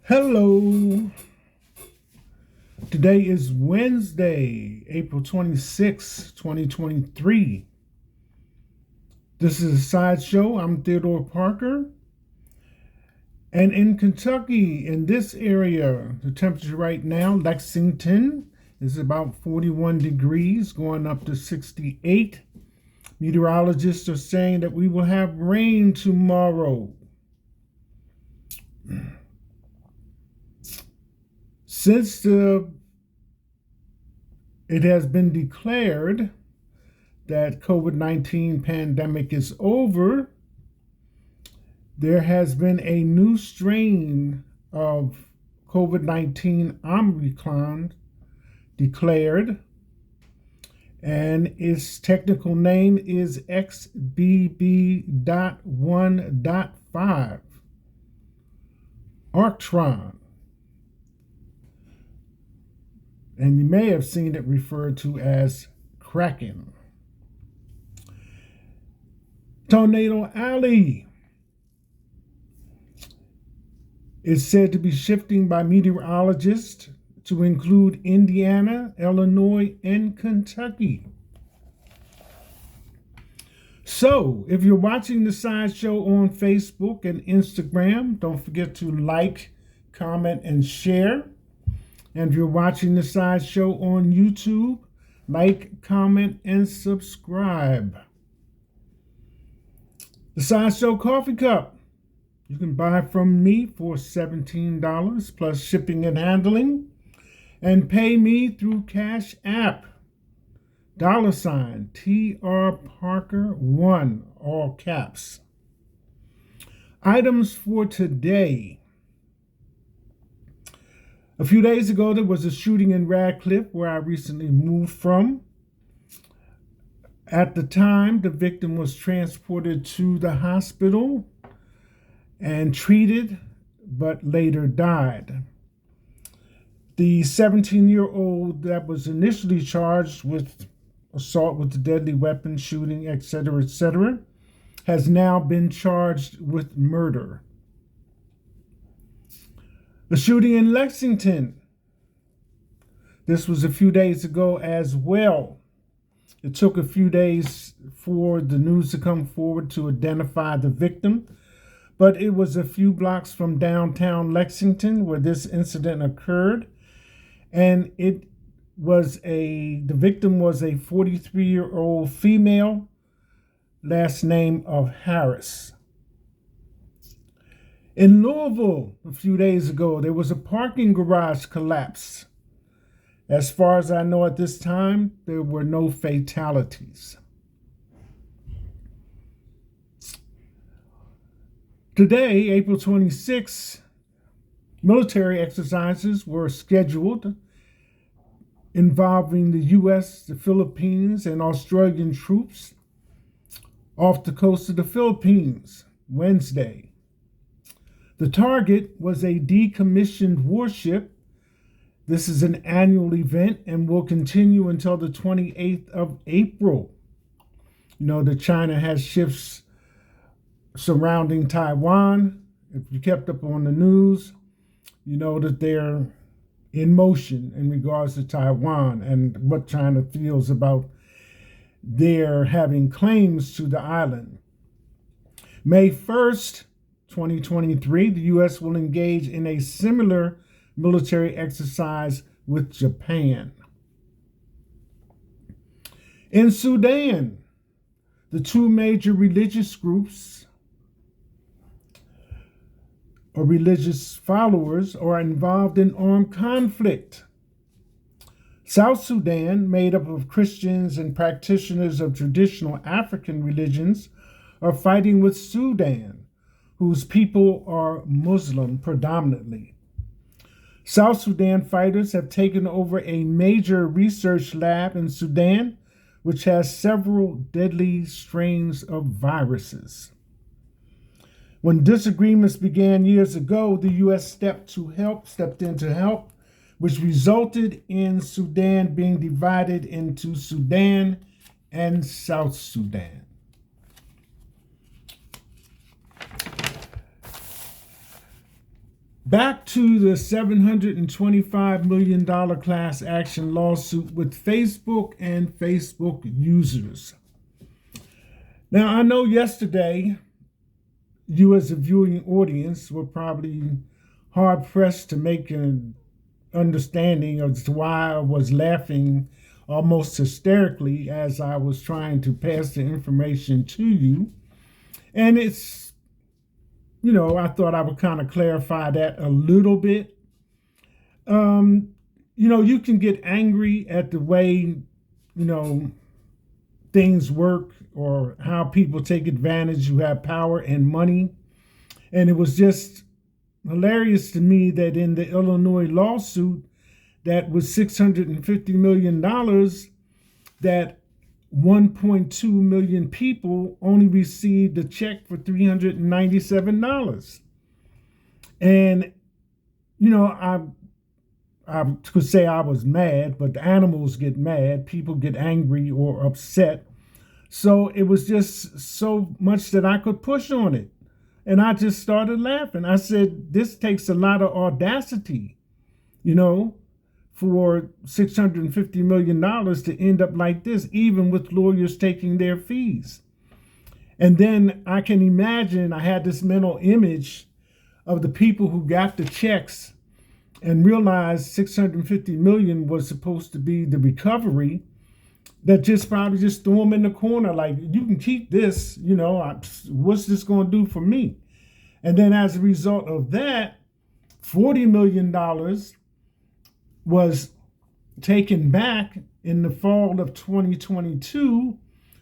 Hello. Today is Wednesday, April 26, 2023. This is a sideshow. I'm Theodore Parker. And in Kentucky, in this area, the temperature right now, Lexington, is about 41 degrees, going up to 68. Meteorologists are saying that we will have rain tomorrow. Since it has been declared that COVID-19 pandemic is over, there has been a new strain of COVID-19 Omicron declared, and its technical name is XBB.1.5, Arctron. And you may have seen it referred to as Kraken. Tornado Alley is said to be shifting by meteorologists to include Indiana, Illinois, and Kentucky. So, if you're watching the sideshow on Facebook and Instagram, don't forget to like, comment, and share. And if you're watching the sideshow on YouTube, like, comment, and subscribe. The sideshow coffee cup you can buy from me for $17 plus shipping and handling, and pay me through Cash App, $TR Parker 1, all caps. Items for today. A few days ago, there was a shooting in Radcliffe, where I recently moved from. At the time, the victim was transported to the hospital and treated, but later died. The 17-year-old that was initially charged with assault with a deadly weapon, shooting, etc., has now been charged with murder. The shooting in Lexington. This was a few days ago as well. It took a few days for the news to come forward to identify the victim, but it was a few blocks from downtown Lexington where this incident occurred, and the victim was a 43-year-old female, last name of Harris. In Louisville, a few days ago, there was a parking garage collapse. As far as I know at this time, there were no fatalities. Today, April 26, military exercises were scheduled involving the U.S., the Philippines, and Australian troops off the coast of the Philippines Wednesday. The target was a decommissioned warship. This is an annual event and will continue until the 28th of April. You know that China has ships surrounding Taiwan. If you kept up on the news, you know that they're in motion in regards to Taiwan and what China feels about their having claims to the island. May 1st, 2023, the U.S. will engage in a similar military exercise with Japan. In Sudan, the two major religious groups or religious followers are involved in armed conflict. South Sudan, made up of Christians and practitioners of traditional African religions, are fighting with Sudan, whose people are Muslim predominantly. South Sudan fighters have taken over a major research lab in Sudan, which has several deadly strains of viruses. When disagreements began years ago, the U.S. stepped in to help, which resulted in Sudan being divided into Sudan and South Sudan. Back to the $725 million class action lawsuit with Facebook and Facebook users. Now, I know yesterday you as a viewing audience were probably hard pressed to make an understanding as to why I was laughing almost hysterically as I was trying to pass the information to you. And it's, I thought I would kind of clarify that a little bit. You can get angry at the way, things work or how people take advantage who have power and money. And it was just hilarious to me that in the Illinois lawsuit that was $650 million, that 1.2 million people only received a check for $397. And, I could say I was mad, but the animals get mad, people get angry or upset. So it was just so much that I could push on it. And I just started laughing. I said, this takes a lot of audacity, for $650 million to end up like this, even with lawyers taking their fees. And then I can imagine, I had this mental image of the people who got the checks and realized $650 million was supposed to be the recovery, that just probably just threw them in the corner, like, you can keep this, what's this going to do for me? And then as a result of that, $40 million was taken back in the fall of 2022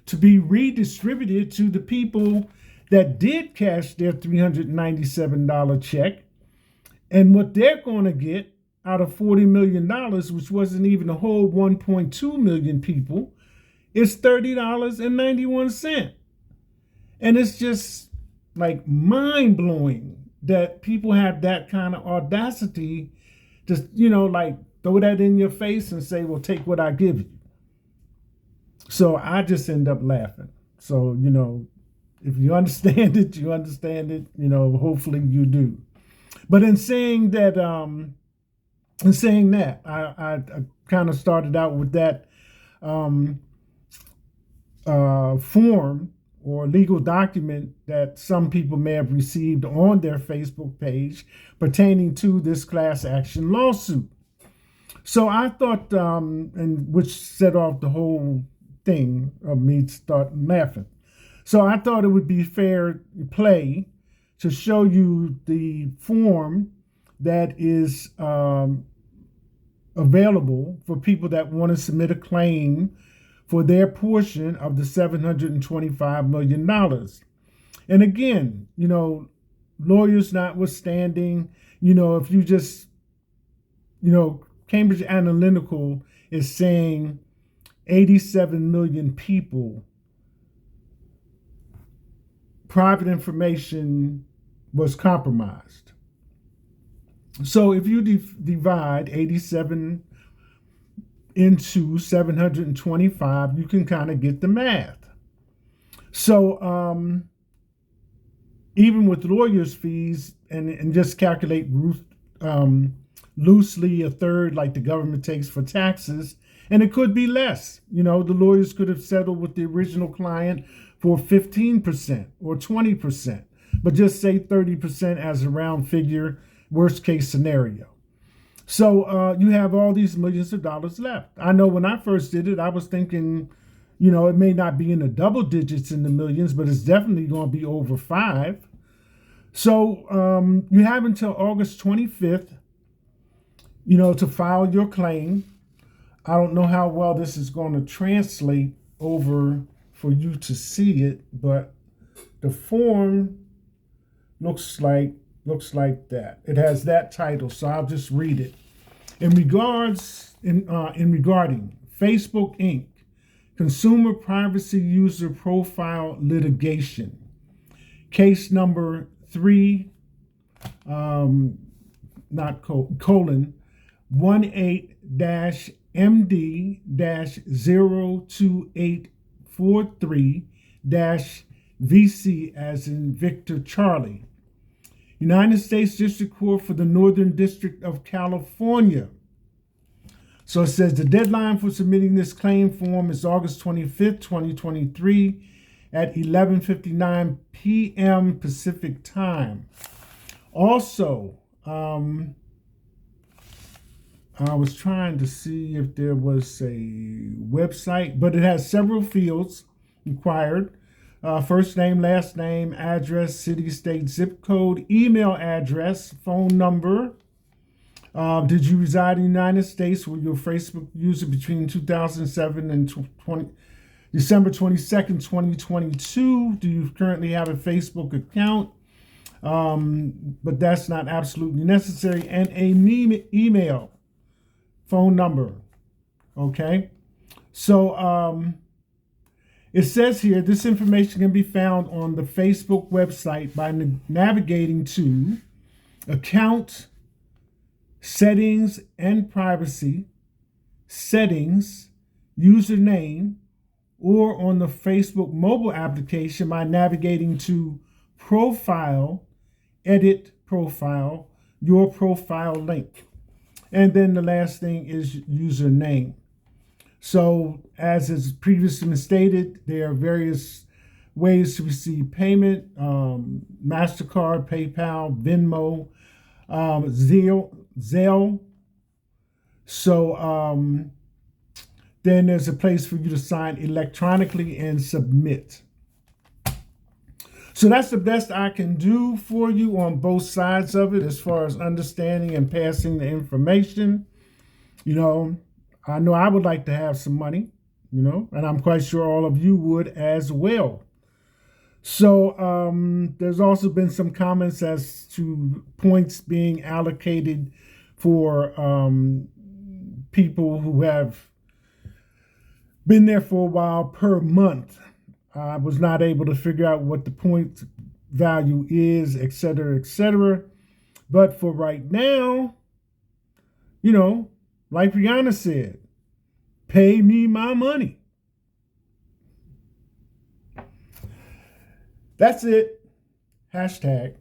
to be redistributed to the people that did cash their $397 check. And what they're going to get out of $40 million, which wasn't even a whole 1.2 million people, is $30.91. And it's just like mind-blowing that people have that kind of audacity to, throw that in your face and say, well, take what I give you. So I just end up laughing. So, if you understand it, you understand it, hopefully you do. But in saying that, I kind of started out with that form or legal document that some people may have received on their Facebook page pertaining to this class action lawsuit. So I thought, and which set off the whole thing of me starting laughing. So I thought it would be fair play to show you the form that is available for people that want to submit a claim for their portion of the $725 million. And again, lawyers notwithstanding, if you just, Cambridge Analytical is saying 87 million people, private information was compromised. So if you divide 87 into 725, you can kind of get the math. So even with lawyers' fees and just calculate loosely a third like the government takes for taxes, and it could be less. The lawyers could have settled with the original client for 15% or 20%, but just say 30% as a round figure, worst case scenario. So you have all these millions of dollars left. I know when I first did it, I was thinking, it may not be in the double digits in the millions, but it's definitely going to be over 5. So you have until August 25th, to file your claim. I don't know how well this is going to translate over for you to see it, but the form looks like that. It has that title, so I'll just read it. In regarding Facebook Inc., Consumer Privacy User Profile Litigation, case number 3, colon 18-MD-02843-VC as in Victor Charlie. United States District Court for the Northern District of California. So it says the deadline for submitting this claim form is August 25th, 2023 at 11:59 p.m. Pacific time. Also, I was trying to see if there was a website, but it has several fields required. First name, last name, address, city, state, zip code, email address, phone number. Did you reside in the United States? Were you a Facebook user between 2007 and December 22nd, 2022? Do you currently have a Facebook account? But that's not absolutely necessary. And an email, phone number. Okay. So it says here, this information can be found on the Facebook website by navigating to account, settings and privacy, settings, username, or on the Facebook mobile application by navigating to profile, edit profile, your profile link. And then the last thing is username. So as is previously been stated, there are various ways to receive payment, MasterCard, PayPal, Venmo, Zelle. So then there's a place for you to sign electronically and submit. So that's the best I can do for you on both sides of it as far as understanding and passing the information. I know I would like to have some money, and I'm quite sure all of you would as well. So there's also been some comments as to points being allocated for people who have been there for a while per month. I was not able to figure out what the point value is, et cetera, et cetera. But for right now, like Rihanna said, pay me my money. That's it. Hashtag.